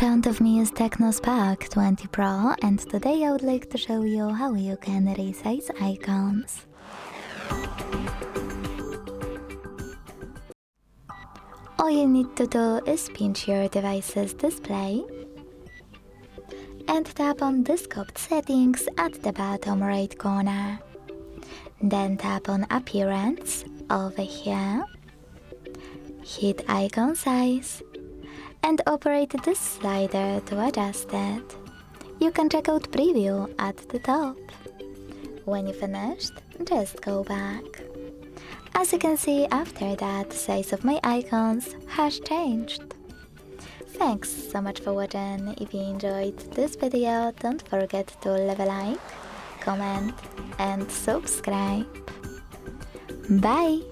front of me is TECNO Spark 20 Pro, and today I would like to show you how you can resize icons. All you need to do is pinch your device's display and tap on the scoped settings at the bottom right corner. Then tap on Appearance over here, hit Icon Size, and operate this slider to adjust it. You can check out Preview at the top. When you finished, just go back. As you can see, after that, the size of my icons has changed. Thanks so much for watching. If you enjoyed this video, don't forget to leave a like, comment, and subscribe. Bye!